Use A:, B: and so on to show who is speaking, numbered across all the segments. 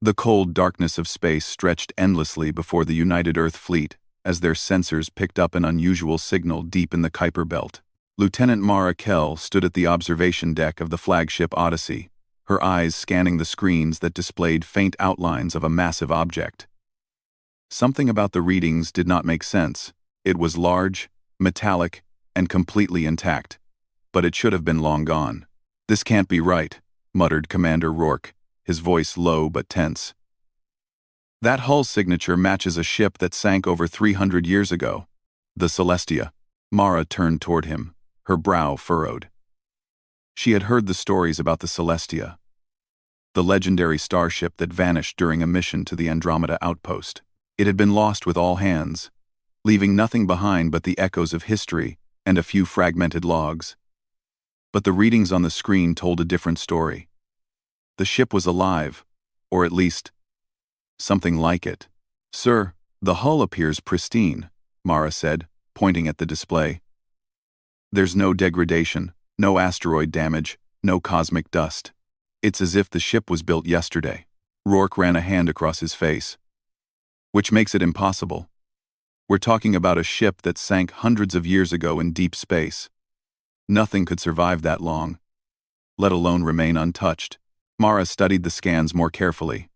A: The cold darkness of space stretched endlessly before the United Earth Fleet as their sensors picked up an unusual signal deep in the Kuiper Belt. Lieutenant Mara Kell stood at the observation deck of the flagship Odyssey, her eyes scanning the screens that displayed faint outlines of a massive object. Something about the readings did not make sense. It was large, metallic, and completely intact. But it should have been long gone. "This can't be right," muttered Commander Rourke, his voice low but tense. "That hull signature matches a ship that sank over 300 years ago. The Celestia." Mara turned toward him, her brow furrowed. She had heard the stories about the Celestia, the legendary starship that vanished during a mission to the Andromeda outpost. It had been lost with all hands, leaving nothing behind but the echoes of history and a few fragmented logs. But the readings on the screen told a different story. The ship was alive, or at least, something like it. "Sir, the hull appears pristine," Mara said, pointing at the display. "There's no degradation, no asteroid damage, no cosmic dust. It's as if the ship was built yesterday." Rourke ran a hand across his face. "Which makes it impossible. We're talking about a ship that sank hundreds of years ago in deep space. Nothing could survive that long, let alone remain untouched." Mara studied the scans more carefully.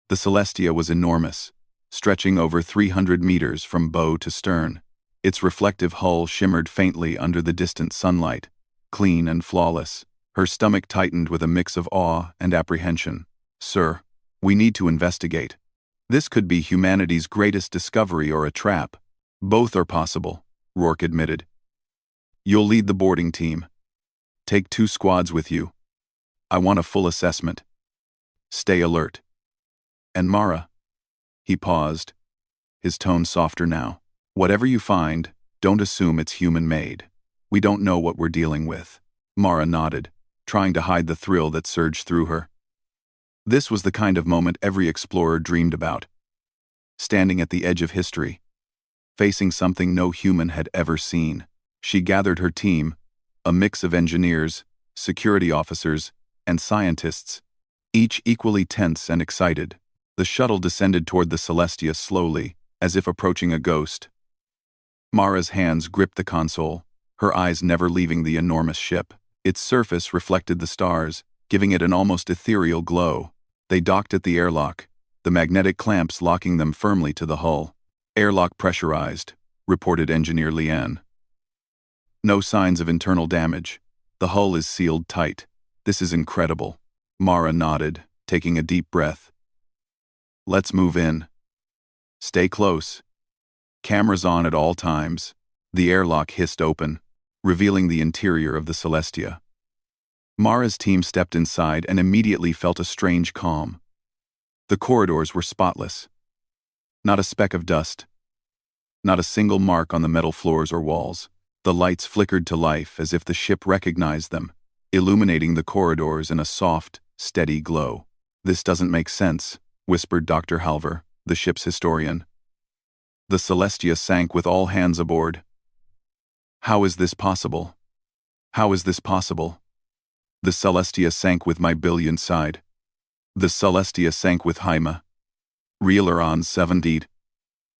A: The Celestia was enormous, stretching over 300 meters from bow to stern. Its reflective hull shimmered faintly under the distant sunlight, clean and flawless. Her stomach tightened with a mix of awe and apprehension. "Sir, we need to investigate. This could be humanity's greatest discovery or a trap." "Both are possible," Rourke admitted. "You'll lead the boarding team. Take 2 squads with you. I want a full assessment. Stay alert. And Mara," he paused, his tone softer now, "whatever you find, don't assume it's human-made. We don't know what we're dealing with." Mara nodded, trying to hide the thrill that surged through her. This was the kind of moment every explorer dreamed about. Standing at the edge of history, facing something no human had ever seen. She gathered her team, a mix of engineers, security officers, and scientists, each equally tense and excited. The shuttle descended toward the Celestia slowly, as if approaching a ghost. Mara's hands gripped the console, her eyes never leaving the enormous ship. Its surface reflected the stars, giving it an almost ethereal glow. They docked at the airlock, the magnetic clamps locking them firmly to the hull. "Airlock pressurized," reported Engineer Lian. "No signs of internal damage. The hull is sealed tight. This is incredible." Mara nodded, taking a deep breath. "Let's move in. Stay close. Cameras on at all times." The airlock hissed open, revealing the interior of the Celestia. Mara's team stepped inside and immediately felt a strange calm. The corridors were spotless. Not a speck of dust. Not a single mark on the metal floors or walls. The lights flickered to life as if the ship recognized them, illuminating the corridors in a soft, steady glow. "This doesn't make sense," whispered Dr. Halver, the ship's historian. "The Celestia sank with all hands aboard. How is this possible? How is this possible? The Celestia sank with my billion side. The Celestia sank with Haima. Reeler on 70.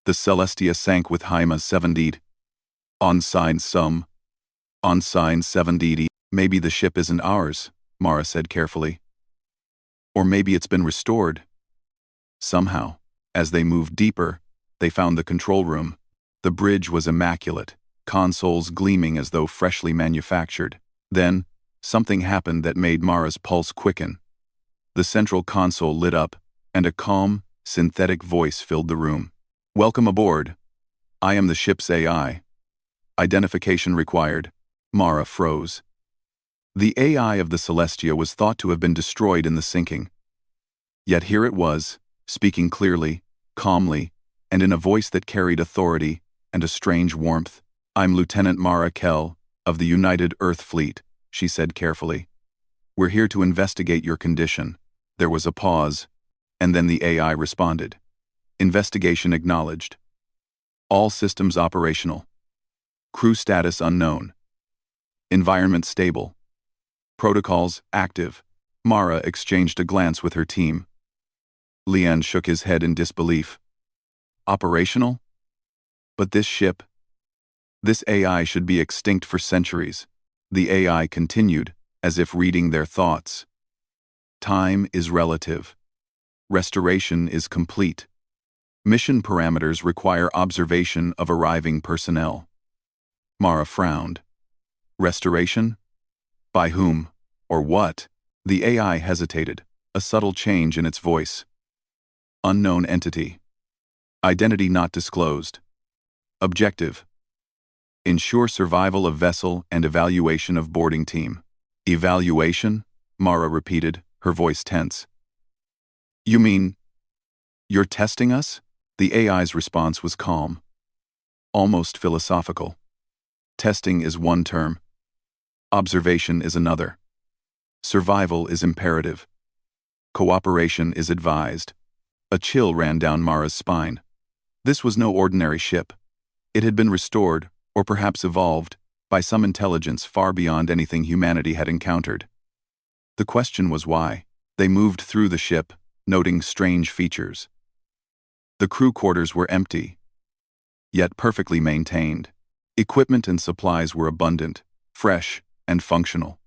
A: The Celestia sank with Haima 70. On sign some. On sign 70. Maybe the ship isn't ours," Mara said carefully. "Or maybe it's been restored." Somehow, as they moved deeper, they found the control room. The bridge was immaculate, consoles gleaming as though freshly manufactured. Then, something happened that made Mara's pulse quicken. The central console lit up, and a calm, synthetic voice filled the room. "Welcome aboard. I am the ship's AI. Identification required." Mara froze. The AI of the Celestia was thought to have been destroyed in the sinking. Yet here it was, speaking clearly, calmly, and in a voice that carried authority and a strange warmth. "I'm Lieutenant Mara Kell, of the United Earth Fleet," she said carefully. "We're here to investigate your condition." There was a pause, and then the AI responded. "Investigation acknowledged. All systems operational. Crew status unknown. Environment stable. Protocols active." Mara exchanged a glance with her team. Lian shook his head in disbelief. Operational? But this ship? This AI should be extinct for centuries. The AI continued, as if reading their thoughts. Time is relative. Restoration is complete. Mission parameters require observation of arriving personnel. Mara frowned. Restoration? By whom? Or what? The AI hesitated, a subtle change in its voice. Unknown entity. Identity not disclosed. Objective. Ensure survival of vessel and evaluation of boarding team. Evaluation? Mara repeated, her voice tense. You mean, you're testing us? The AI's response was calm. Almost philosophical. Testing is one term. Observation is another. Survival is imperative. Cooperation is advised. A chill ran down Mara's spine. This was no ordinary ship. It had been restored, or perhaps evolved, by some intelligence far beyond anything humanity had encountered. The question was why. They moved through the ship, noting strange features. The crew quarters were empty, yet perfectly maintained. Equipment and supplies were abundant, fresh, and functional.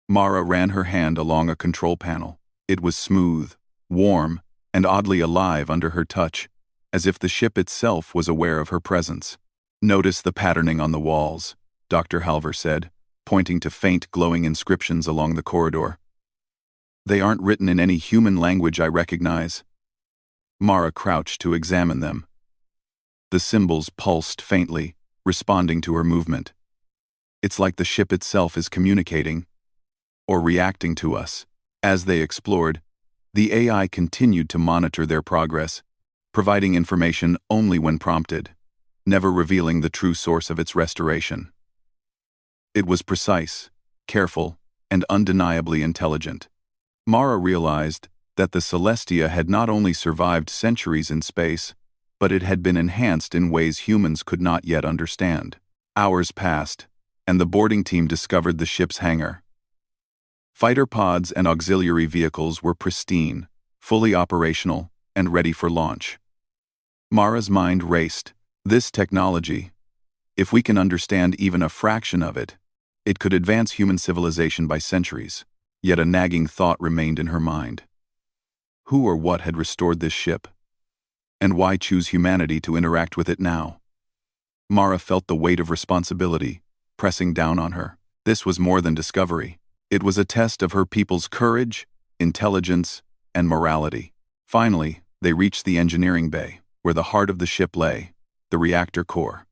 A: Mara ran her hand along a control panel. It was smooth, warm, and oddly alive under her touch, as if the ship itself was aware of her presence. Notice the patterning on the walls, Dr. Halver said, pointing to faint glowing inscriptions along the corridor. They aren't written in any human language I recognize. Mara crouched to examine them. The symbols pulsed faintly, responding to her movement. It's like the ship itself is communicating, or reacting to us. As they explored, the AI continued to monitor their progress, providing information only when prompted, never revealing the true source of its restoration. It was precise, careful, and undeniably intelligent. Mara realized that the Celestia had not only survived centuries in space, but it had been enhanced in ways humans could not yet understand. Hours passed, and the boarding team discovered the ship's hangar. Fighter pods and auxiliary vehicles were pristine, fully operational, and ready for launch. Mara's mind raced. This technology, if we can understand even a fraction of it, it could advance human civilization by centuries. Yet a nagging thought remained in her mind. Who or what had restored this ship? And why choose humanity to interact with it now? Mara felt the weight of responsibility pressing down on her. This was more than discovery. It was a test of her people's courage, intelligence, and morality. Finally, they reached the engineering bay, where the heart of the ship lay, the reactor core.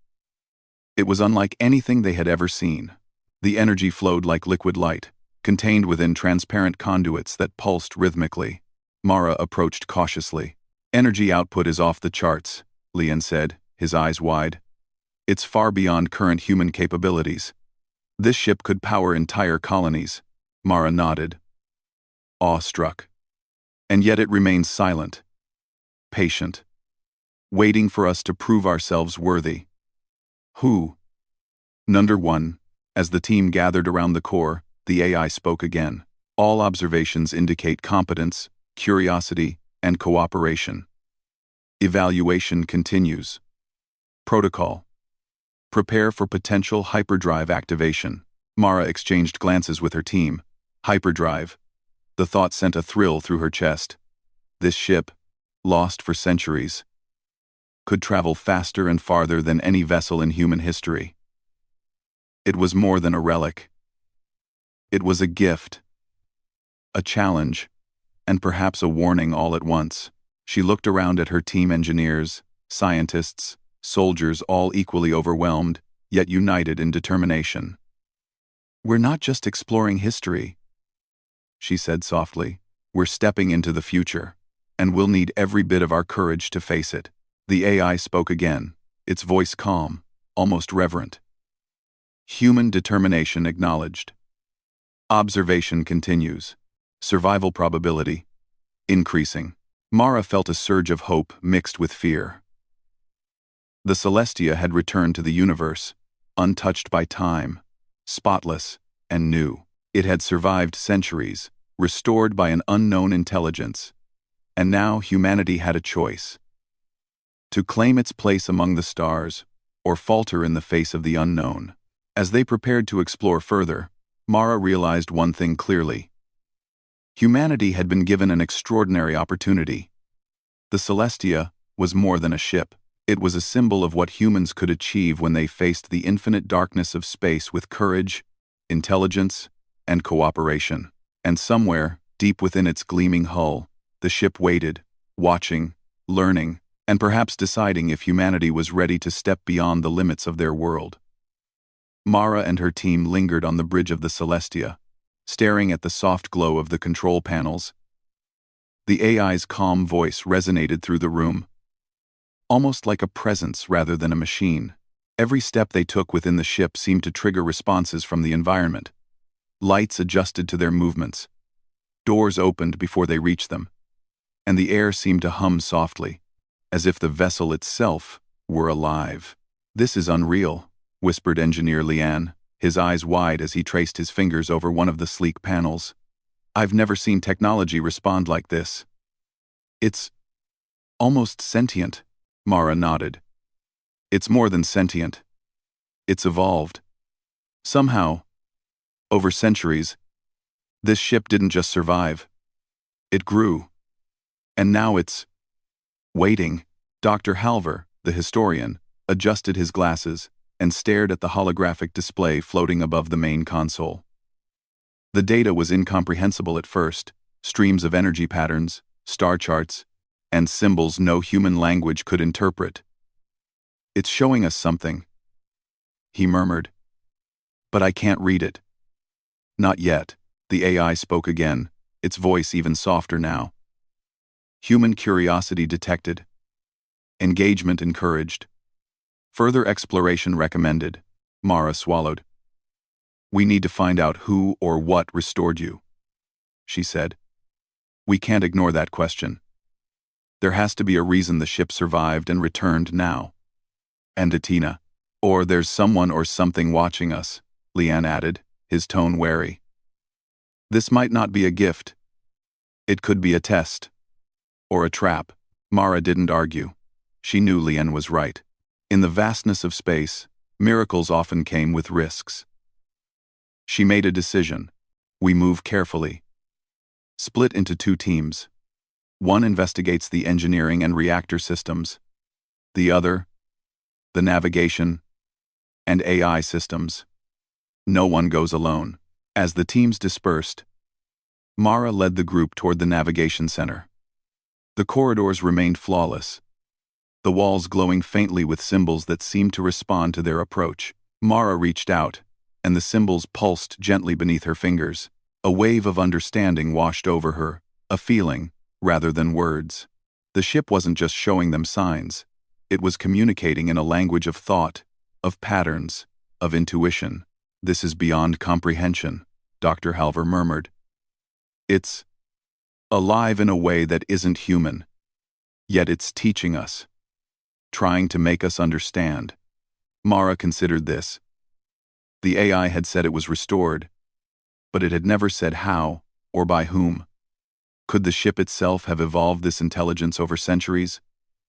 A: It was unlike anything they had ever seen. The energy flowed like liquid light, contained within transparent conduits that pulsed rhythmically. Mara approached cautiously. Energy output is off the charts, Lian said, his eyes wide. It's far beyond current human capabilities. This ship could power entire colonies. Mara nodded, awestruck. And yet it remains silent, patient, waiting for us to prove ourselves worthy. Who? Number 1. As the team gathered around the core, the AI spoke again. All observations indicate competence, curiosity, and cooperation. Evaluation continues. Protocol. Prepare for potential hyperdrive activation. Mara exchanged glances with her team. Hyperdrive. The thought sent a thrill through her chest. This ship, lost for centuries, could travel faster and farther than any vessel in human history. It was more than a relic. It was a gift, a challenge, and perhaps a warning all at once. She looked around at her team engineers, scientists, soldiers all equally overwhelmed, yet united in determination. We're not just exploring history, she said softly. We're stepping into the future, and we'll need every bit of our courage to face it. The AI spoke again, its voice calm, almost reverent. Human determination acknowledged. Observation continues. Survival probability increasing. Mara felt a surge of hope mixed with fear. The Celestia had returned to the universe, untouched by time, spotless, and new. It had survived centuries, restored by an unknown intelligence. And now humanity had a choice: to claim its place among the stars, or falter in the face of the unknown. As they prepared to explore further, Mara realized one thing clearly. Humanity had been given an extraordinary opportunity. The Celestia was more than a ship. It was a symbol of what humans could achieve when they faced the infinite darkness of space with courage, intelligence, and cooperation. And somewhere, deep within its gleaming hull, the ship waited, watching, learning, and perhaps deciding if humanity was ready to step beyond the limits of their world. Mara and her team lingered on the bridge of the Celestia, staring at the soft glow of the control panels. The AI's calm voice resonated through the room, almost like a presence rather than a machine. Every step they took within the ship seemed to trigger responses from the environment. Lights adjusted to their movements. Doors opened before they reached them, and the air seemed to hum softly, as if the vessel itself were alive. "This is unreal," whispered Engineer Lian, his eyes wide as he traced his fingers over one of the sleek panels. "I've never seen technology respond like this." "It's almost sentient," Mara nodded. "It's more than sentient. It's evolved. Somehow, over centuries, this ship didn't just survive. It grew. And now it's waiting." Dr. Halver, the historian, adjusted his glasses and stared at the holographic display floating above the main console. The data was incomprehensible at first: streams of energy patterns, star charts, and symbols no human language could interpret. "It's showing us something," he murmured. "But I can't read it." "Not yet," the AI spoke again, its voice even softer now. Human curiosity detected. Engagement encouraged. Further exploration recommended. Mara swallowed. "We need to find out who or what restored you," she said. "We can't ignore that question. There has to be a reason the ship survived and returned now." "And Atina. Or there's someone or something watching us," Lian added, his tone wary. "This might not be a gift. It could be a test. Or a trap." Mara didn't argue. She knew Lian was right. In the vastness of space, miracles often came with risks. She made a decision. "We move carefully." Split into two teams. One investigates the engineering and reactor systems. The other, the navigation and AI systems. No one goes alone. As the teams dispersed, Mara led the group toward the navigation center. The corridors remained flawless, the walls glowing faintly with symbols that seemed to respond to their approach. Mara reached out, and the symbols pulsed gently beneath her fingers. A wave of understanding washed over her, a feeling, rather than words. The ship wasn't just showing them signs. It was communicating in a language of thought, of patterns, of intuition. "This is beyond comprehension," Dr. Halver murmured. "It's alive in a way that isn't human. Yet it's teaching us, trying to make us understand." Mara considered this. The AI had said it was restored, but it had never said how or by whom. Could the ship itself have evolved this intelligence over centuries?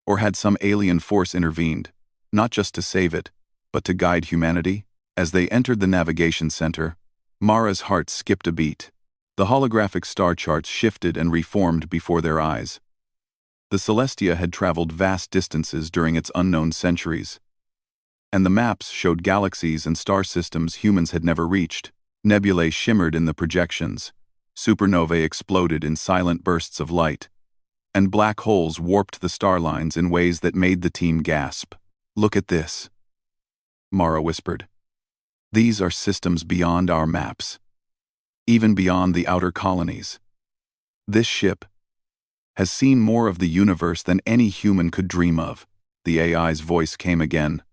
A: Or had some alien force intervened, not just to save it, but to guide humanity? As they entered the navigation center, Mara's heart skipped a beat. The holographic star charts shifted and reformed before their eyes. The Celestia had traveled vast distances during its unknown centuries, and the maps showed galaxies and star systems humans had never reached. Nebulae shimmered in the projections, supernovae exploded in silent bursts of light, and black holes warped the star lines in ways that made the team gasp. "Look at this," Mara whispered. "These are systems beyond our maps, even beyond the outer colonies. This ship has seen more of the universe than any human could dream of." The AI's voice came again.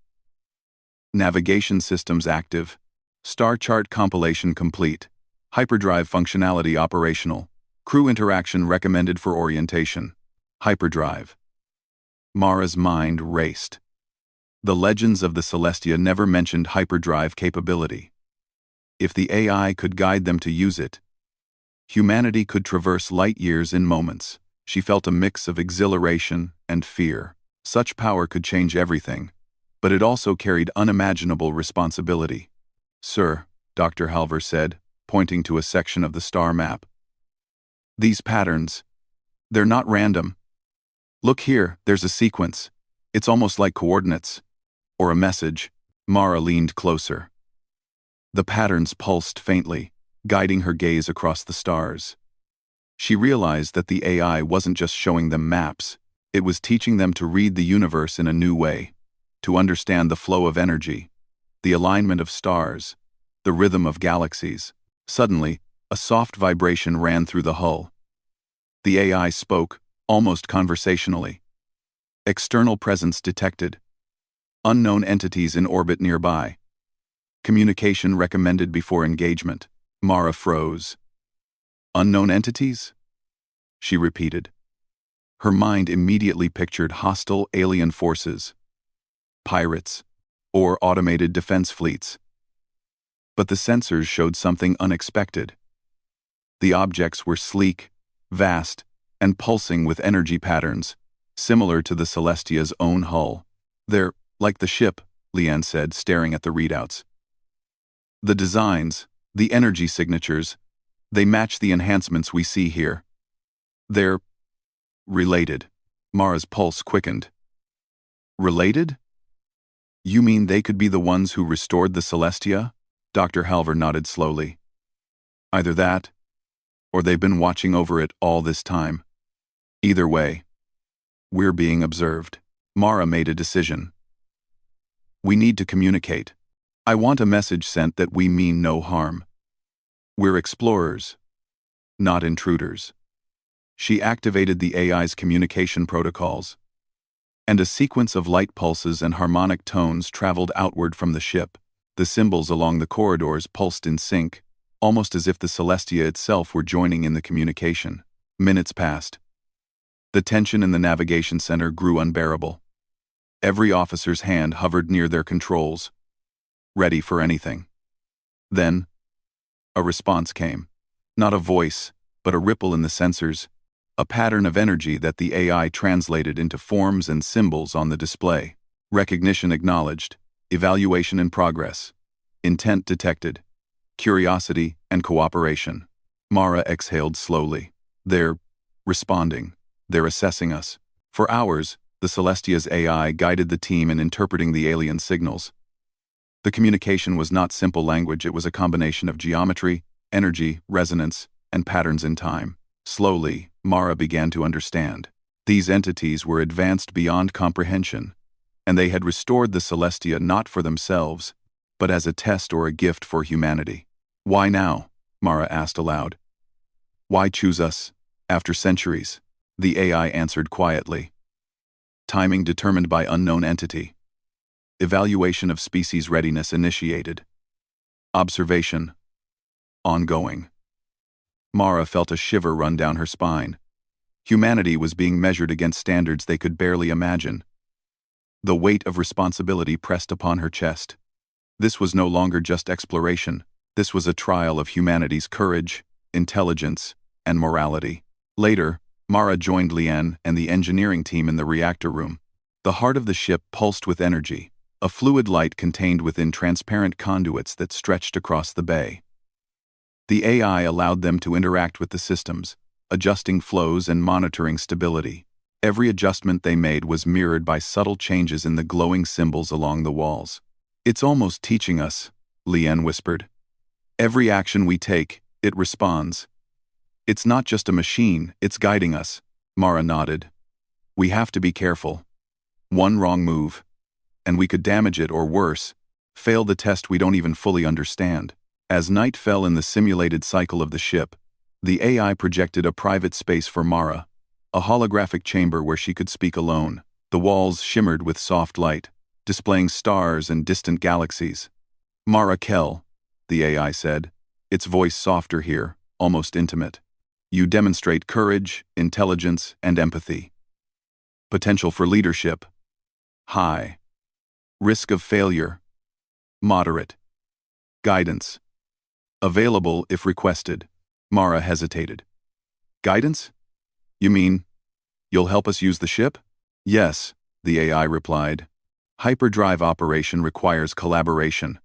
A: "Navigation systems active. Star chart compilation complete. Hyperdrive functionality operational. Crew interaction recommended for orientation." Hyperdrive. Mara's mind raced. The legends of the Celestia never mentioned hyperdrive capability. If the AI could guide them to use it, humanity could traverse light years in moments. She felt a mix of exhilaration and fear. Such power could change everything, but it also carried unimaginable responsibility. "Sir," Dr. Halver said, pointing to a section of the star map. "These patterns, they're not random. Look here, there's a sequence. It's almost like coordinates. Or a message." Mara leaned closer. The patterns pulsed faintly, guiding her gaze across the stars. She realized that the AI wasn't just showing them maps, it was teaching them to read the universe in a new way, to understand the flow of energy, the alignment of stars, the rhythm of galaxies. Suddenly, a soft vibration ran through the hull. The AI spoke, almost conversationally. "External presence detected. Unknown entities in orbit nearby. Communication recommended before engagement." Mara froze. "Unknown entities?" she repeated. Her mind immediately pictured hostile alien forces, pirates, or automated defense fleets. But the sensors showed something unexpected. The objects were sleek, vast, and pulsing with energy patterns, similar to the Celestia's own hull. "They're like the ship," Leanne said, staring at the readouts. "The designs, the energy signatures, they match the enhancements we see here. They're related." Mara's pulse quickened. "Related? You mean they could be the ones who restored the Celestia?" Dr. Halver nodded slowly. "Either that, or they've been watching over it all this time. Either way, we're being observed." Mara made a decision. "We need to communicate. I want a message sent that we mean no harm. We're explorers, not intruders." She activated the AI's communication protocols, and a sequence of light pulses and harmonic tones traveled outward from the ship. The symbols along the corridors pulsed in sync, almost as if the Celestia itself were joining in the communication. Minutes passed. The tension in the navigation center grew unbearable. Every officer's hand hovered near their controls, ready for anything. Then, a response came. Not a voice, but a ripple in the sensors, a pattern of energy that the AI translated into forms and symbols on the display. "Recognition acknowledged. Evaluation in progress. Intent detected. Curiosity and cooperation." Mara exhaled slowly. "They're responding. They're assessing us." For hours, the Celestia's AI guided the team in interpreting the alien signals. The communication was not simple language, it was a combination of geometry, energy, resonance, and patterns in time. Slowly, Mara began to understand. These entities were advanced beyond comprehension, and they had restored the Celestia not for themselves, but as a test or a gift for humanity. "Why now?" Mara asked aloud. "Why choose us, after centuries?" The AI answered quietly. "Timing determined by unknown entity. Evaluation of species readiness initiated. Observation ongoing." Mara felt a shiver run down her spine. Humanity was being measured against standards they could barely imagine. The weight of responsibility pressed upon her chest. This was no longer just exploration. This was a trial of humanity's courage, intelligence, and morality. Later, Mara joined Leanne and the engineering team in the reactor room. The heart of the ship pulsed with energy, a fluid light contained within transparent conduits that stretched across the bay. The AI allowed them to interact with the systems, adjusting flows and monitoring stability. Every adjustment they made was mirrored by subtle changes in the glowing symbols along the walls. "It's almost teaching us," Leanne whispered. "Every action we take, it responds. It's not just a machine, it's guiding us." Mara nodded. "We have to be careful. One wrong move, and we could damage it or worse, fail the test we don't even fully understand." As night fell in the simulated cycle of the ship, the AI projected a private space for Mara, a holographic chamber where she could speak alone. The walls shimmered with soft light, displaying stars and distant galaxies. "Mara Kell," the AI said, its voice softer here, almost intimate. "You demonstrate courage, intelligence, and empathy. Potential for leadership, high. Risk of failure, moderate. Guidance, available if requested." Mara hesitated. "Guidance? You mean You'll help us use the ship? Yes, the AI replied. Hyperdrive operation requires collaboration.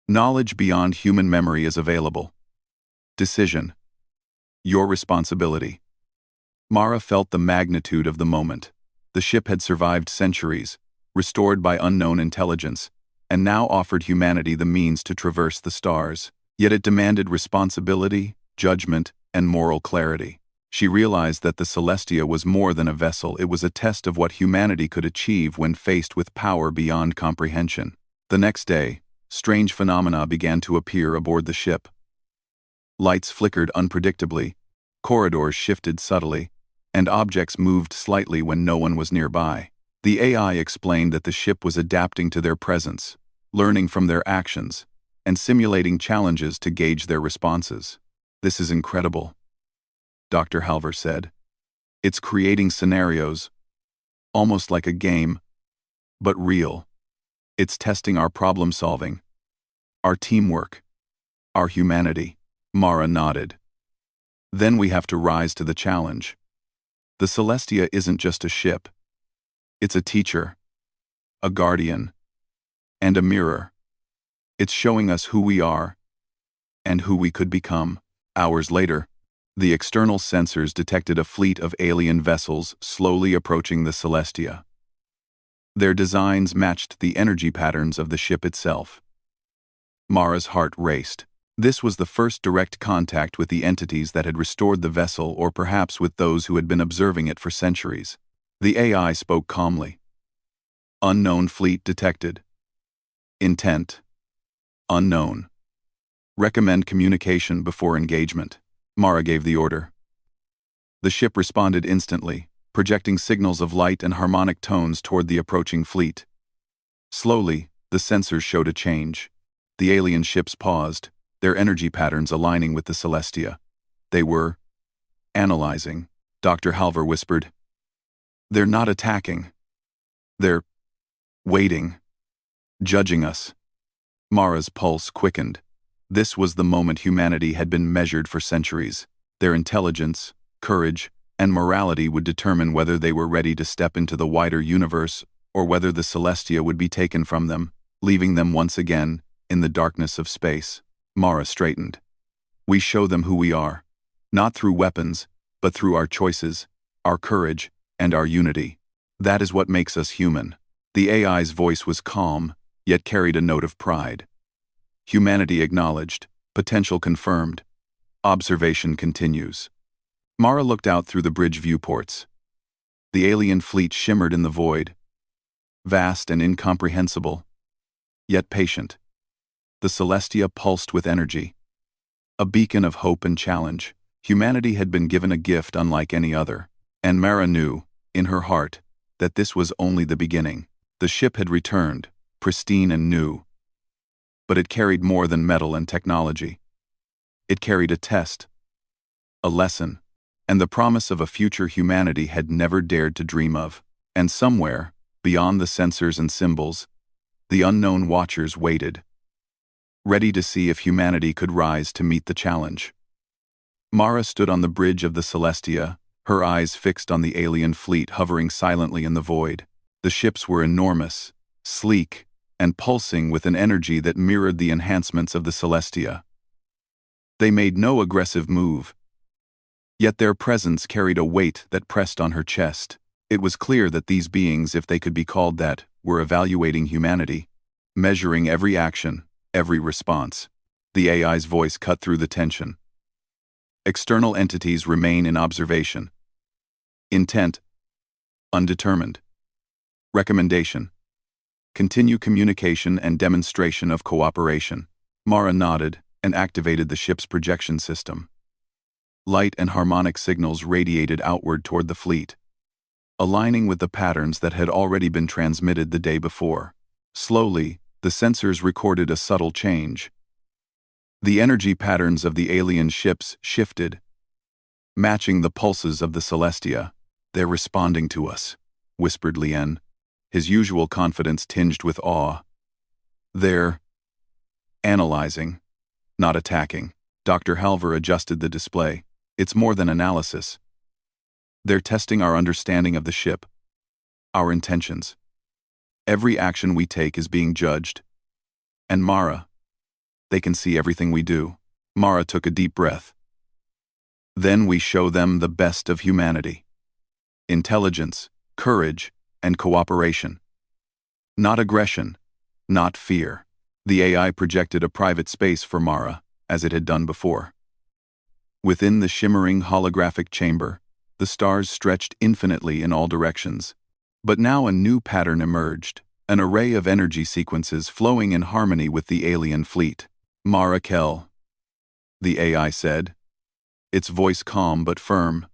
A: Knowledge beyond human memory is available. Decision. Your responsibility. Mara felt the magnitude of the moment. The ship had survived centuries, restored by unknown intelligence, and now offered humanity the means to traverse the stars. Yet it demanded responsibility, judgment, and moral clarity. She realized that the Celestia was more than a vessel. It was a test of what humanity could achieve when faced with power beyond comprehension. The next day, strange phenomena began to appear aboard the ship. Lights flickered unpredictably, corridors shifted subtly, and objects moved slightly when no one was nearby. The AI explained that the ship was adapting to their presence, learning from their actions, and simulating challenges to gauge their responses. This is incredible, Dr. Halver said. It's creating scenarios, almost like a game, but real. It's testing our problem-solving, our teamwork, our humanity. Mara nodded. Then we have to rise to the challenge. The Celestia isn't just a ship. It's a teacher, a guardian, and a mirror. It's showing us who we are and who we could become. Hours later, the external sensors detected a fleet of alien vessels slowly approaching the Celestia. Their designs matched the energy patterns of the ship itself. Mara's heart raced. This was the first direct contact with the entities that had restored the vessel, or perhaps with those who had been observing it for centuries. The AI spoke calmly. Unknown fleet detected. Intent. Unknown. Recommend communication before engagement. Mara gave the order. The ship responded instantly, projecting signals of light and harmonic tones toward the approaching fleet. Slowly, the sensors showed a change. The alien ships paused, their energy patterns aligning with the Celestia. They were analyzing. Dr. Halver whispered. They're not attacking. They're waiting. Judging us. Mara's pulse quickened. This was the moment humanity had been measured for centuries. Their intelligence, courage, and morality would determine whether they were ready to step into the wider universe or whether the Celestia would be taken from them, leaving them once again in the darkness of space. Mara straightened. We show them who we are, not through weapons, but through our choices, our courage, and our unity. That is what makes us human. The AI's voice was calm, yet carried a note of pride. Humanity acknowledged, potential confirmed. Observation continues. Mara looked out through the bridge viewports. The alien fleet shimmered in the void, vast and incomprehensible, yet patient. The Celestia pulsed with energy. A beacon of hope and challenge. Humanity had been given a gift unlike any other. And Mara knew, in her heart, that this was only the beginning. The ship had returned, pristine and new. But it carried more than metal and technology. It carried a test, a lesson, and the promise of a future humanity had never dared to dream of. And somewhere, beyond the sensors and symbols, the unknown watchers waited, ready to see if humanity could rise to meet the challenge. Mara stood on the bridge of the Celestia, her eyes fixed on the alien fleet hovering silently in the void. The ships were enormous, sleek, and pulsing with an energy that mirrored the enhancements of the Celestia. They made no aggressive move, yet their presence carried a weight that pressed on her chest. It was clear that these beings, if they could be called that, were evaluating humanity, measuring every action, every response. The AI's voice cut through the tension. External entities remain in observation. Intent, undetermined. Recommendation, continue communication and demonstration of cooperation. Mara nodded and activated the ship's projection system. Light and harmonic signals radiated outward toward the fleet, aligning with the patterns that had already been transmitted the day before. Slowly, the sensors recorded a subtle change. The energy patterns of the alien ships shifted, matching the pulses of the Celestia. They're responding to us, whispered Lien, his usual confidence tinged with awe. They're analyzing, not attacking. Dr. Halver adjusted the display. It's more than analysis. They're testing our understanding of the ship, our intentions. Every action we take is being judged. And Mara, they can see everything we do. Mara took a deep breath. Then we show them the best of humanity. Intelligence, courage, and cooperation. Not aggression, not fear. The AI projected a private space for Mara, as it had done before. Within the shimmering holographic chamber, the stars stretched infinitely in all directions. But now a new pattern emerged, an array of energy sequences flowing in harmony with the alien fleet. Mara Kell, the AI said, its voice calm but firm.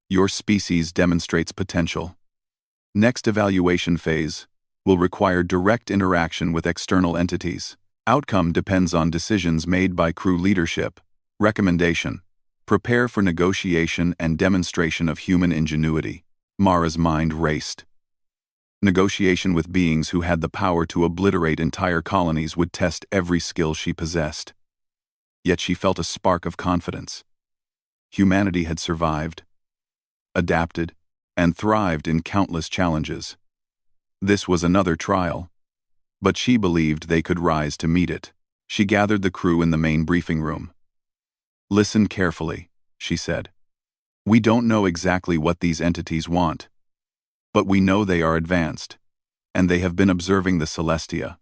A: Your species demonstrates potential. Next evaluation phase will require direct interaction with external entities. Outcome depends on decisions made by crew leadership. Recommendation: prepare for negotiation and demonstration of human ingenuity. Mara's mind raced. Negotiation with beings who had the power to obliterate entire colonies would test every skill she possessed. Yet she felt a spark of confidence. Humanity had survived, adapted, and thrived in countless challenges. This was another trial, but she believed they could rise to meet it. She gathered the crew in the main briefing room. Listen carefully, she said. We don't know exactly what these entities want, but we know they are advanced, and they have been observing the Celestia.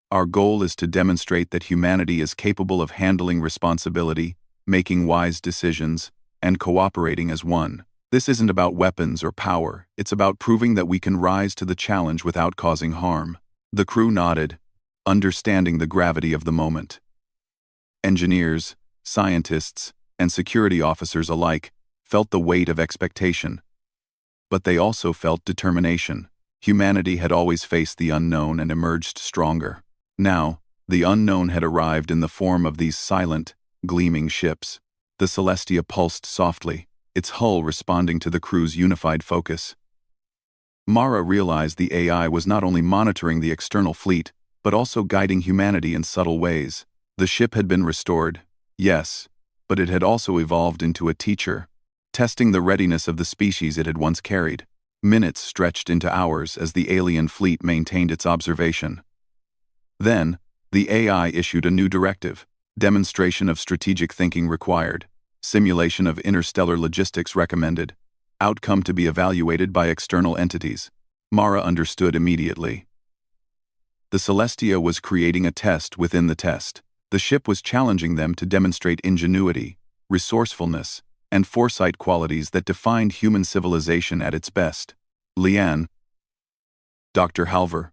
A: Our goal is to demonstrate that humanity is capable of handling responsibility, making wise decisions, and cooperating as one. This isn't about weapons or power, it's about proving that we can rise to the challenge without causing harm. The crew nodded, understanding the gravity of the moment. Engineers, scientists, and security officers alike felt the weight of expectation. But they also felt determination. Humanity had always faced the unknown and emerged stronger. Now, the unknown had arrived in the form of these silent, gleaming ships. The Celestia pulsed softly, its hull responding to the crew's unified focus. Mara realized the AI was not only monitoring the external fleet, but also guiding humanity in subtle ways. The ship had been restored, yes, but it had also evolved into a teacher, testing the readiness of the species it had once carried. Minutes stretched into hours as the alien fleet maintained its observation. Then, the AI issued a new directive: demonstration of strategic thinking required, simulation of interstellar logistics recommended, outcome to be evaluated by external entities. Mara understood immediately. The Celestia was creating a test within the test. The ship was challenging them to demonstrate ingenuity, resourcefulness, and foresight, qualities that defined human civilization at its best. Liane, Dr. Halver,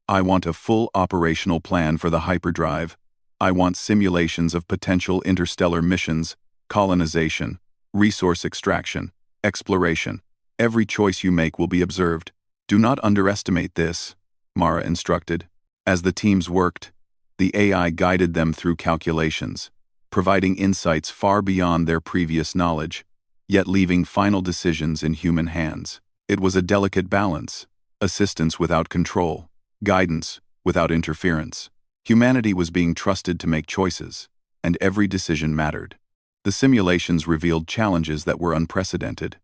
A: I want a full operational plan for the hyperdrive. I want simulations of potential interstellar missions, colonization, resource extraction, exploration. Every choice you make will be observed. Do not underestimate this, Mara instructed. As the teams worked, the AI guided them through calculations, providing insights far beyond their previous knowledge, yet leaving final decisions in human hands. It was a delicate balance: assistance without control, guidance without interference. Humanity was being trusted to make choices, and every decision mattered. The simulations revealed challenges that were unprecedented.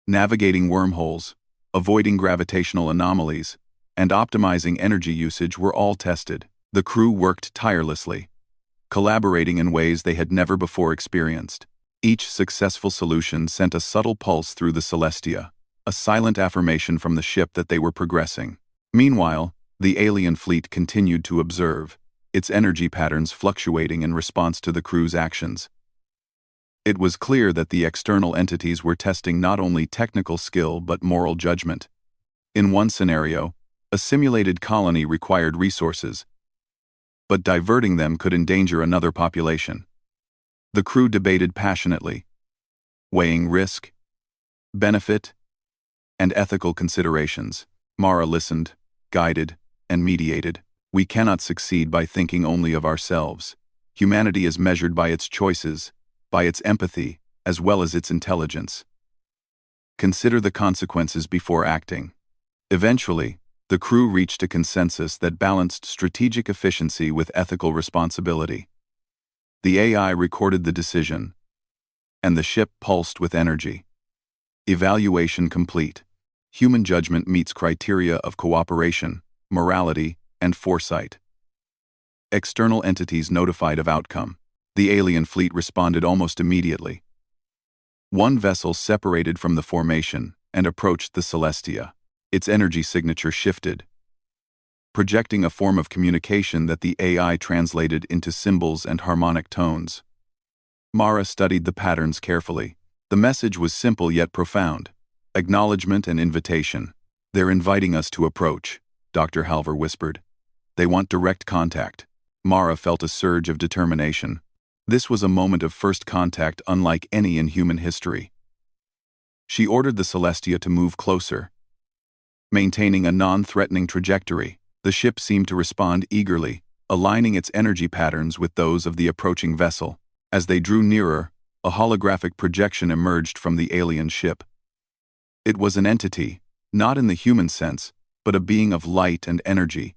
A: Navigating wormholes, avoiding gravitational anomalies, and optimizing energy usage were all tested. The crew worked tirelessly, collaborating in ways they had never before experienced. Each successful solution sent a subtle pulse through the Celestia, a silent affirmation from the ship that they were progressing. Meanwhile, the alien fleet continued to observe, its energy patterns fluctuating in response to the crew's actions. It was clear that the external entities were testing not only technical skill but moral judgment. In one scenario, a simulated colony required resources, but diverting them could endanger another population. The crew debated passionately, weighing risk, benefit, and ethical considerations. Mara listened, guided, and mediated. We cannot succeed by thinking only of ourselves. Humanity is measured by its choices, by its empathy, as well as its intelligence. Consider the consequences before acting. Eventually, the crew reached a consensus that balanced strategic efficiency with ethical responsibility. The AI recorded the decision, and the ship pulsed with energy. Evaluation complete. Human judgment meets criteria of cooperation, morality, and foresight. External entities notified of outcome. The alien fleet responded almost immediately. One vessel separated from the formation and approached the Celestia. Its energy signature shifted, projecting a form of communication that the AI translated into symbols and harmonic tones. Mara studied the patterns carefully. The message was simple yet profound. Acknowledgement and invitation. "They're inviting us to approach," Dr. Halver whispered. "They want direct contact." Mara felt a surge of determination. This was a moment of first contact unlike any in human history. She ordered the Celestia to move closer, maintaining a non-threatening trajectory. The ship seemed to respond eagerly, aligning its energy patterns with those of the approaching vessel. As they drew nearer, a holographic projection emerged from the alien ship. It was an entity, not in the human sense, but a being of light and energy,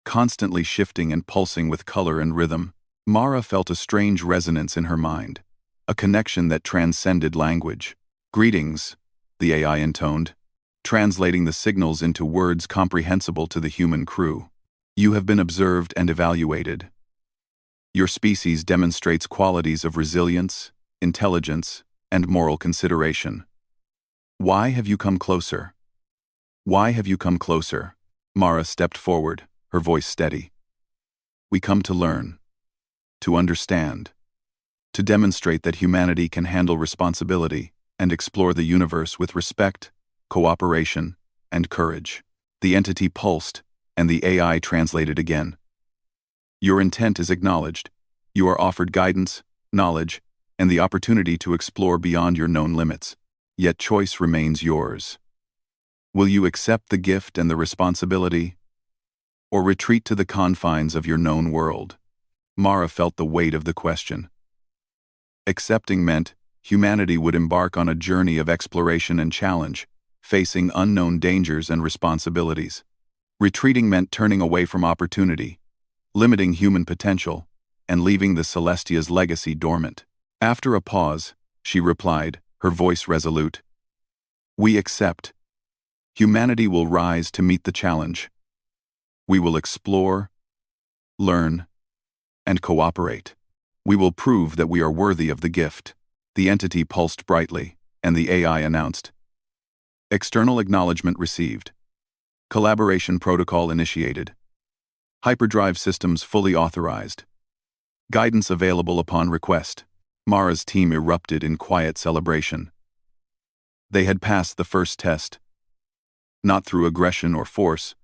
A: constantly shifting and pulsing with color and rhythm. Mara felt a strange resonance in her mind, a connection that transcended language. "Greetings," the AI intoned, translating the signals into words comprehensible to the human crew. "You have been observed and evaluated. Your species demonstrates qualities of resilience, intelligence, and moral consideration. Why have you come closer?" "Why have you come closer?" Mara stepped forward, her voice steady. "We come to learn, to understand, to demonstrate that humanity can handle responsibility and explore the universe with respect, cooperation, and courage." The entity pulsed, and the AI translated again. "Your intent is acknowledged. You are offered guidance, knowledge, and the opportunity to explore beyond your known limits. Yet choice remains yours. Will you accept the gift and the responsibility, or retreat to the confines of your known world?" Mara felt the weight of the question. Accepting meant humanity would embark on a journey of exploration and challenge, facing unknown dangers and responsibilities. Retreating meant turning away from opportunity, limiting human potential, and leaving the Celestia's legacy dormant. After a pause, she replied, her voice resolute. "We accept. Humanity will rise to meet the challenge. We will explore, learn, and cooperate. We will prove that we are worthy of the gift." The entity pulsed brightly, and the AI announced, "External acknowledgement received. Collaboration protocol initiated. Hyperdrive systems fully authorized. Guidance available upon request." Mara's team erupted in quiet celebration. They had passed the first test, not through aggression or force,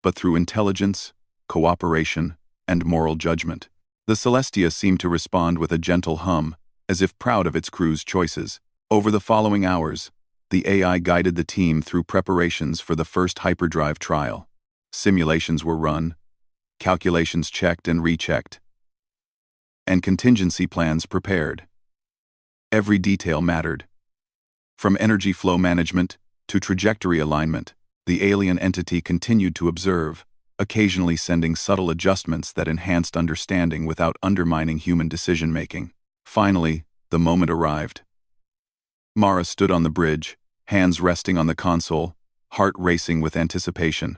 A: but through intelligence, cooperation, and moral judgment. The Celestia seemed to respond with a gentle hum, as if proud of its crew's choices. Over the following hours, the AI guided the team through preparations for the first hyperdrive trial. Simulations were run, calculations checked and rechecked, and contingency plans prepared. Every detail mattered. From energy flow management to trajectory alignment, the alien entity continued to observe, occasionally sending subtle adjustments that enhanced understanding without undermining human decision-making. Finally, the moment arrived. Mara stood on the bridge, hands resting on the console, heart racing with anticipation.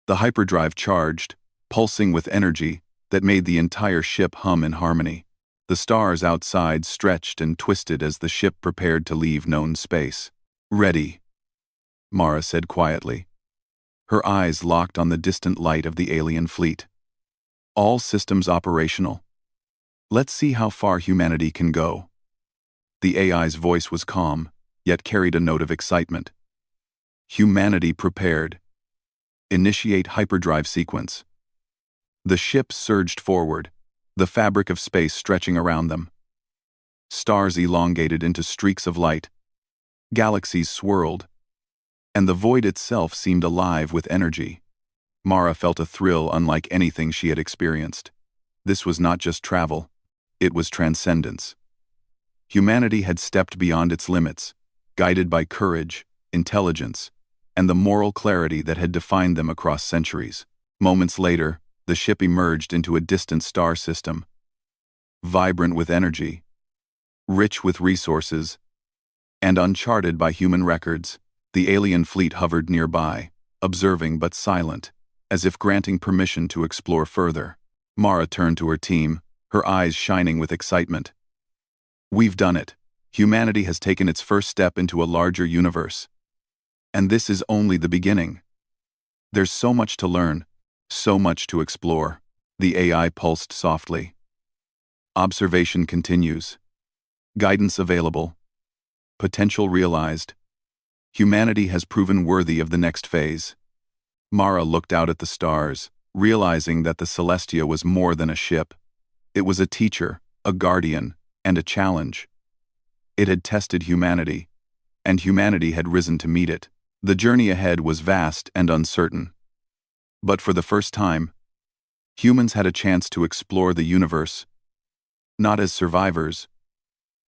A: The hyperdrive charged, pulsing with energy that made the entire ship hum in harmony. The stars outside stretched and twisted as the ship prepared to leave known space. "Ready," Mara said quietly. Her eyes locked on the distant light of the alien fleet. "All systems operational. Let's see how far humanity can go." The AI's voice was calm, yet carried a note of excitement. "Humanity prepared. Initiate hyperdrive sequence." The ship surged forward, the fabric of space stretching around them. Stars elongated into streaks of light. Galaxies swirled, and the void itself seemed alive with energy. Mara felt a thrill unlike anything she had experienced. This was not just travel, it was transcendence. Humanity had stepped beyond its limits, guided by courage, intelligence, and the moral clarity that had defined them across centuries. Moments later, the ship emerged into a distant star system, vibrant with energy, rich with resources, And uncharted by human records, the alien fleet hovered nearby, observing but silent, as if granting permission to explore further. Mara turned to her team, her eyes shining with excitement. "We've done it. Humanity has taken its first step into a larger universe. And this is only the beginning. There's so much to learn, so much to explore." The AI pulsed softly. Observation continues. Guidance available. Potential realized. Humanity has proven worthy of the next phase. Mara looked out at the stars, realizing that the Celestia was more than a ship. It was a teacher, a guardian, and a challenge. It had tested humanity, and humanity had risen to meet it. The journey ahead was vast and uncertain. But for the first time, humans had a chance to explore the universe, not as survivors,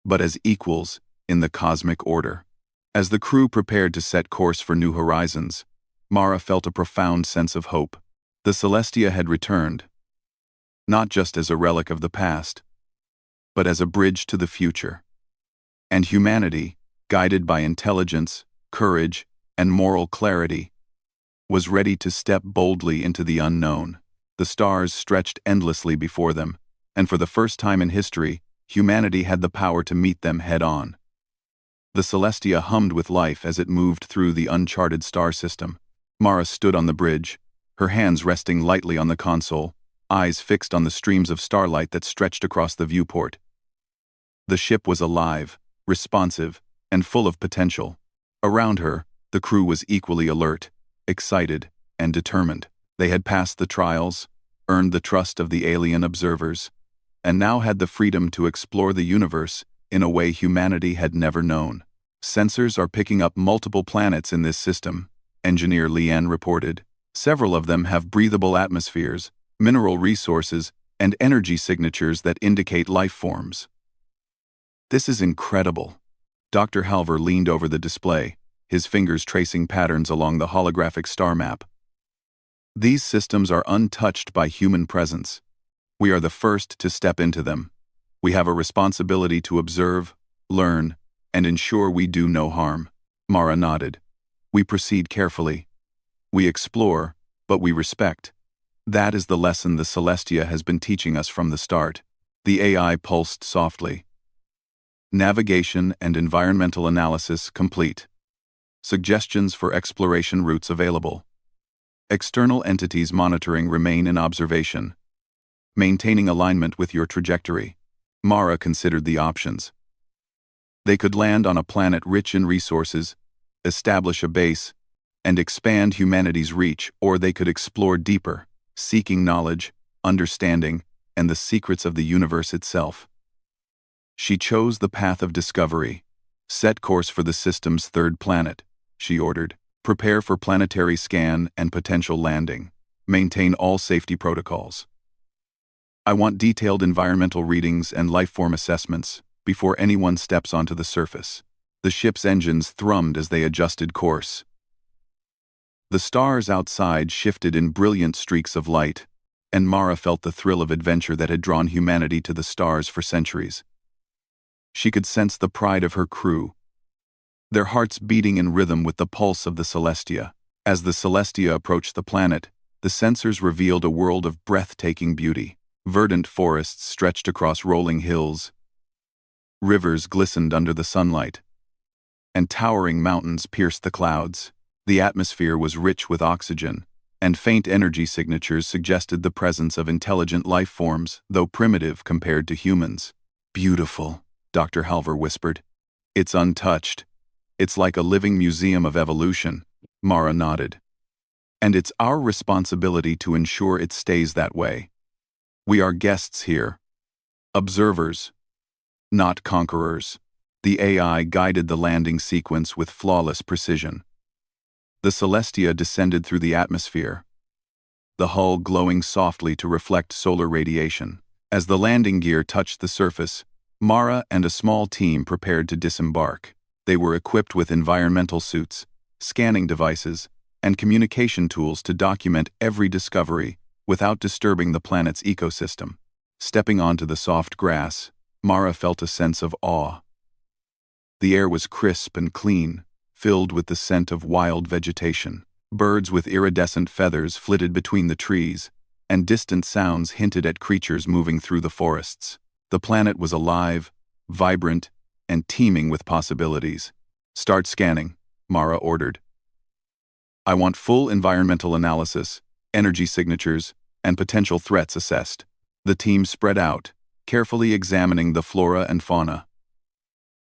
A: but as equals in the cosmic order. As the crew prepared to set course for new horizons, Mara felt a profound sense of hope. The Celestia had returned, not just as a relic of the past, but as a bridge to the future. And humanity, guided by intelligence, courage, and moral clarity, was ready to step boldly into the unknown. The stars stretched endlessly before them, and for the first time in history, humanity had the power to meet them head-on. The Celestia hummed with life as it moved through the uncharted star system. Mara stood on the bridge, her hands resting lightly on the console, eyes fixed on the streams of starlight that stretched across the viewport. The ship was alive, responsive, and full of potential. Around her, the crew was equally alert, excited, and determined. They had passed the trials, earned the trust of the alien observers, and now had the freedom to explore the universe in a way humanity had never known. "Sensors are picking up multiple planets in this system," Engineer Lian reported. "Several of them have breathable atmospheres, mineral resources, and energy signatures that indicate life forms." "This is incredible." Dr. Halver leaned over the display, his fingers tracing patterns along the holographic star map. "These systems are untouched by human presence. We are the first to step into them. We have a responsibility to observe, learn, and ensure we do no harm." Mara nodded. "We proceed carefully. We explore, but we respect. That is the lesson the Celestia has been teaching us from the start." The AI pulsed softly. Navigation and environmental analysis complete. Suggestions for exploration routes available. External entities monitoring remain in observation. Maintaining alignment with your trajectory. Mara considered the options. They could land on a planet rich in resources, establish a base, and expand humanity's reach, or they could explore deeper, seeking knowledge, understanding, and the secrets of the universe itself. She chose the path of discovery. "Set course for the system's third planet," she ordered. "Prepare for planetary scan and potential landing. Maintain all safety protocols. I want detailed environmental readings and lifeform assessments before anyone steps onto the surface." The ship's engines thrummed as they adjusted course. The stars outside shifted in brilliant streaks of light, and Mara felt the thrill of adventure that had drawn humanity to the stars for centuries. She could sense the pride of her crew, their hearts beating in rhythm with the pulse of the Celestia. As the Celestia approached the planet, the sensors revealed a world of breathtaking beauty. Verdant forests stretched across rolling hills, rivers glistened under the sunlight, and towering mountains pierced the clouds. The atmosphere was rich with oxygen, and faint energy signatures suggested the presence of intelligent life forms, though primitive compared to humans. "Beautiful," Dr. Halver whispered. "It's untouched. It's like a living museum of evolution." Mara nodded. "And it's our responsibility to ensure it stays that way. We are guests here. Observers, not conquerors." The AI guided the landing sequence with flawless precision. The Celestia descended through the atmosphere, the hull glowing softly to reflect solar radiation. As the landing gear touched the surface, Mara and a small team prepared to disembark. They were equipped with environmental suits, scanning devices, and communication tools to document every discovery without disturbing the planet's ecosystem. Stepping onto the soft grass, Mara felt a sense of awe. The air was crisp and clean, filled with the scent of wild vegetation. Birds with iridescent feathers flitted between the trees, and distant sounds hinted at creatures moving through the forests. The planet was alive, vibrant, and teeming with possibilities. "Start scanning," Mara ordered. "I want full environmental analysis, energy signatures, and potential threats assessed." The team spread out, carefully examining the flora and fauna.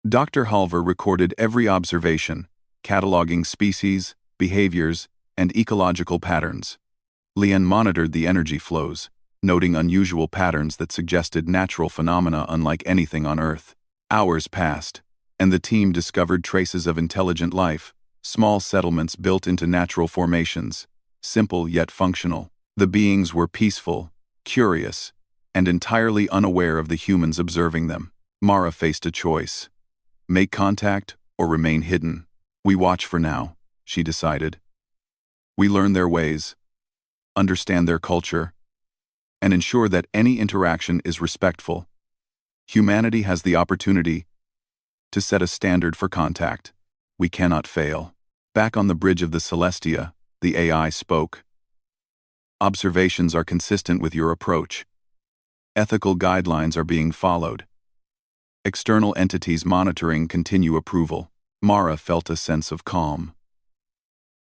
A: Dr. Halver recorded every observation, cataloging species, behaviors, and ecological patterns. Lian monitored the energy flows, noting unusual patterns that suggested natural phenomena unlike anything on Earth. Hours passed, and the team discovered traces of intelligent life, small settlements built into natural formations, simple yet functional. The beings were peaceful, curious, and entirely unaware of the humans observing them. Mara faced a choice: make contact or remain hidden. "We watch for now," she decided. "We learn their ways, understand their culture, and ensure that any interaction is respectful. Humanity has the opportunity to set a standard for contact. We cannot fail." Back on the bridge of the Celestia, the AI spoke. "Observations are consistent with your approach. Ethical guidelines are being followed. External entities monitoring continue approval." Mara felt a sense of calm.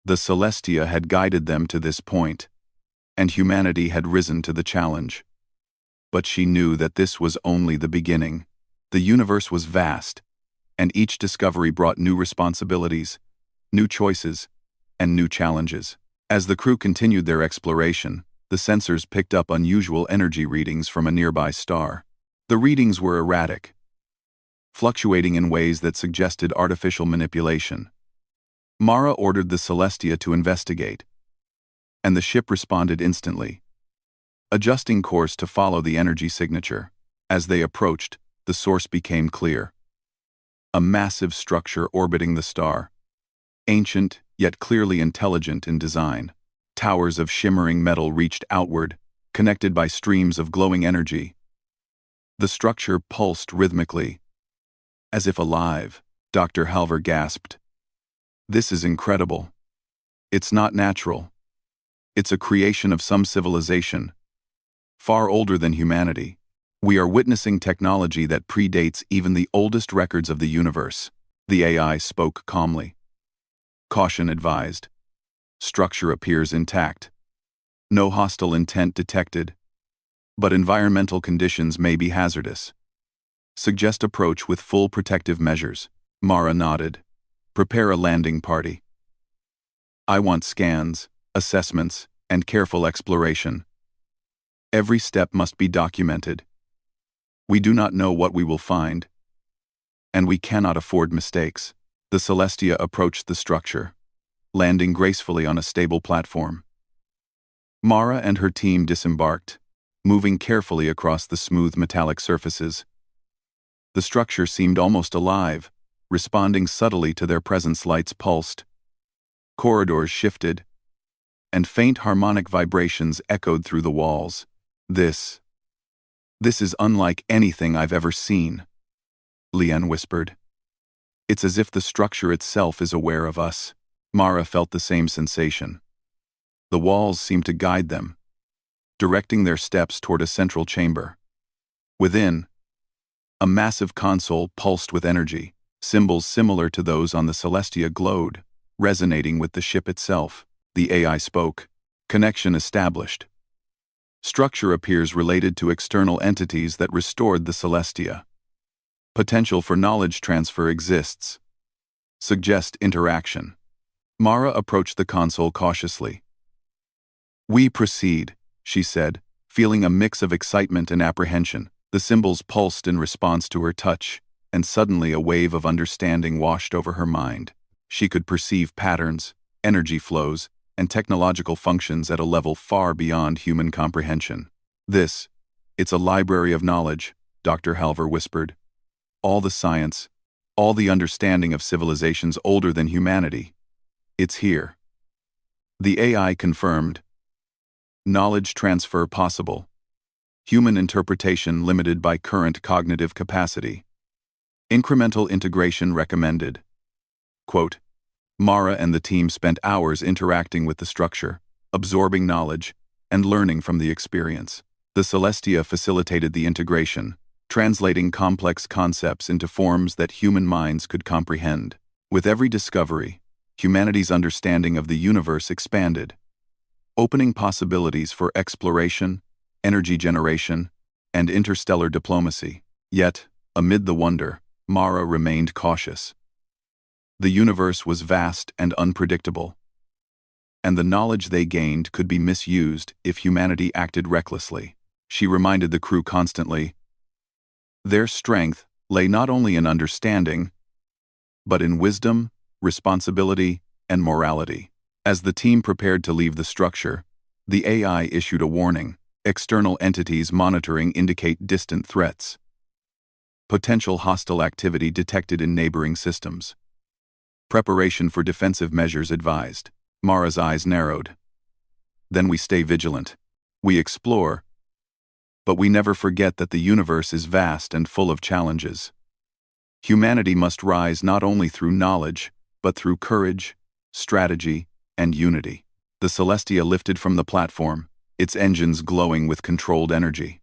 A: The Celestia had guided them to this point, and humanity had risen to the challenge. But she knew that this was only the beginning. The universe was vast, and each discovery brought new responsibilities, new choices, and new challenges. As the crew continued their exploration, the sensors picked up unusual energy readings from a nearby star. The readings were erratic, fluctuating in ways that suggested artificial manipulation. Mara ordered the Celestia to investigate, and the ship responded instantly, adjusting course to follow the energy signature. As they approached, the source became clear. A massive structure orbiting the star, ancient yet clearly intelligent in design. Towers of shimmering metal reached outward, connected by streams of glowing energy. The structure pulsed rhythmically, as if alive. Dr. Halver gasped. "This is incredible. It's not natural. It's a creation of some civilization, far older than humanity. We are witnessing technology that predates even the oldest records of the universe." The AI spoke calmly. "Caution advised. Structure appears intact. No hostile intent detected, but environmental conditions may be hazardous. Suggest approach with full protective measures." Mara nodded. "Prepare a landing party. I want scans, assessments, and careful exploration. Every step must be documented. We do not know what we will find, and we cannot afford mistakes." The Celestia approached the structure, landing gracefully on a stable platform. Mara and her team disembarked, moving carefully across the smooth metallic surfaces. The structure seemed almost alive, responding subtly to their presence. Lights pulsed, corridors shifted, and faint harmonic vibrations echoed through the walls. This is unlike anything I've ever seen," Lian whispered. "It's as if the structure itself is aware of us." Mara felt the same sensation. The walls seemed to guide them, directing their steps toward a central chamber. Within, a massive console pulsed with energy. Symbols similar to those on the Celestia glowed, resonating with the ship itself. The AI spoke. "Connection established. Structure appears related to external entities that restored the Celestia. Potential for knowledge transfer exists. Suggest interaction." Mara approached the console cautiously. "We proceed," she said, feeling a mix of excitement and apprehension. The symbols pulsed in response to her touch, and suddenly a wave of understanding washed over her mind. She could perceive patterns, energy flows, and technological functions at a level far beyond human comprehension. It's a library of knowledge," Dr. Halver whispered. "All the science, all the understanding of civilizations older than humanity. It's here." The AI confirmed. "Knowledge transfer possible. Human interpretation limited by current cognitive capacity." Incremental integration recommended. Quote, Mara and the team spent hours interacting with the structure, absorbing knowledge, and learning from the experience. The Celestia facilitated the integration, translating complex concepts into forms that human minds could comprehend. With every discovery, humanity's understanding of the universe expanded, opening possibilities for exploration, energy generation, and interstellar diplomacy. Yet, amid the wonder, Mara remained cautious. The universe was vast and unpredictable, and the knowledge they gained could be misused if humanity acted recklessly. She reminded the crew constantly, their strength lay not only in understanding, but in wisdom, responsibility, and morality. As the team prepared to leave the structure, the AI issued a warning. External entities monitoring indicate distant threats. Potential hostile activity detected in neighboring systems. Preparation for defensive measures advised. Mara's eyes narrowed. Then we stay vigilant. We explore, but we never forget that the universe is vast and full of challenges. Humanity must rise not only through knowledge, but through courage, strategy, and unity. The Celestia lifted from the platform, its engines glowing with controlled energy.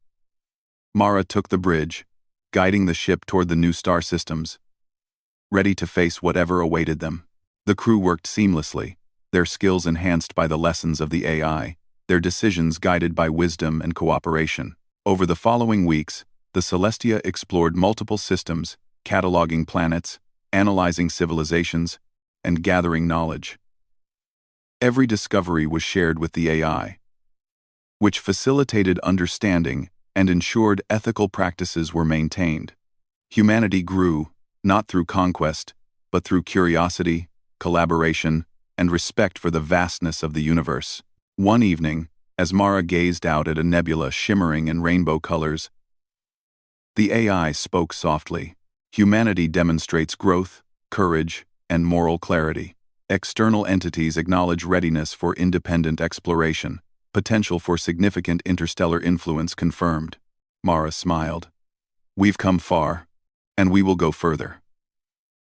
A: Mara took the bridge, guiding the ship toward the new star systems, ready to face whatever awaited them. The crew worked seamlessly, their skills enhanced by the lessons of the AI, their decisions guided by wisdom and cooperation. Over the following weeks, the Celestia explored multiple systems, cataloging planets, analyzing civilizations, and gathering knowledge. Every discovery was shared with the AI, which facilitated understanding and ensured ethical practices were maintained. Humanity grew, not through conquest, but through curiosity, collaboration, and respect for the vastness of the universe. One evening, as Mara gazed out at a nebula shimmering in rainbow colors, the AI spoke softly. Humanity demonstrates growth, courage, and moral clarity. External entities acknowledge readiness for independent exploration. Potential for significant interstellar influence confirmed. Mara smiled. We've come far, and we will go further.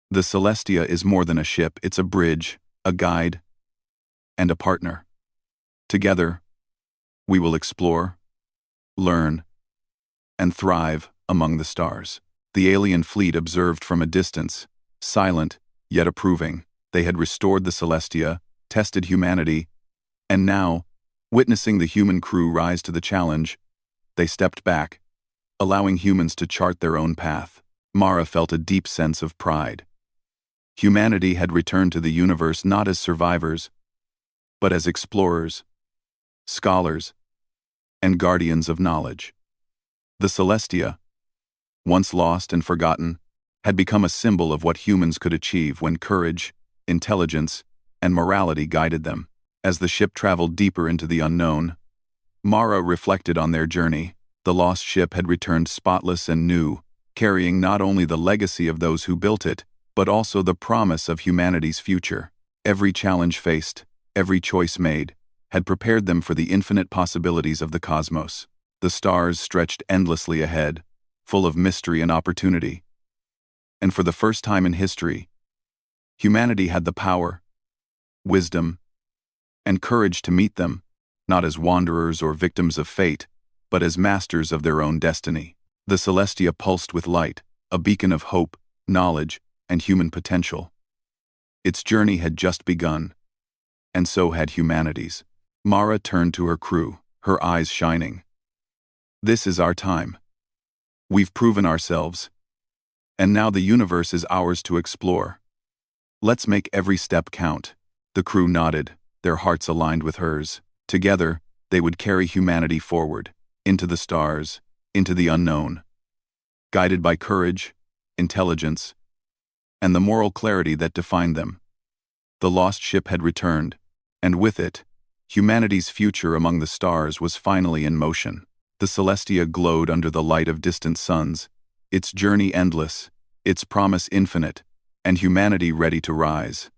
A: The Celestia is more than a ship, it's a bridge, a guide, and a partner. Together, we will explore, learn, and thrive among the stars. The alien fleet observed from a distance, silent, yet approving. They had restored the Celestia, tested humanity, and now, witnessing the human crew rise to the challenge, they stepped back, allowing humans to chart their own path. Mara felt a deep sense of pride. Humanity had returned to the universe not as survivors, but as explorers, scholars, and guardians of knowledge. The Celestia, once lost and forgotten, had become a symbol of what humans could achieve when courage, intelligence, and morality guided them. As the ship traveled deeper into the unknown, Mara reflected on their journey. The lost ship had returned spotless and new, carrying not only the legacy of those who built it, but also the promise of humanity's future. Every challenge faced, every choice made, had prepared them for the infinite possibilities of the cosmos. The stars stretched endlessly ahead, full of mystery and opportunity. And for the first time in history, humanity had the power, wisdom, and courage to meet them, not as wanderers or victims of fate, but as masters of their own destiny. The Celestia pulsed with light, a beacon of hope, knowledge, and human potential. Its journey had just begun, and so had humanity's. Mara turned to her crew, her eyes shining. This is our time. We've proven ourselves, and now the universe is ours to explore. Let's make every step count. The crew nodded, their hearts aligned with hers. Together, they would carry humanity forward, into the stars, into the unknown, guided by courage, intelligence, and the moral clarity that defined them. The lost ship had returned, and with it, humanity's future among the stars was finally in motion. The Celestia glowed under the light of distant suns, its journey endless, its promise infinite, and humanity ready to rise.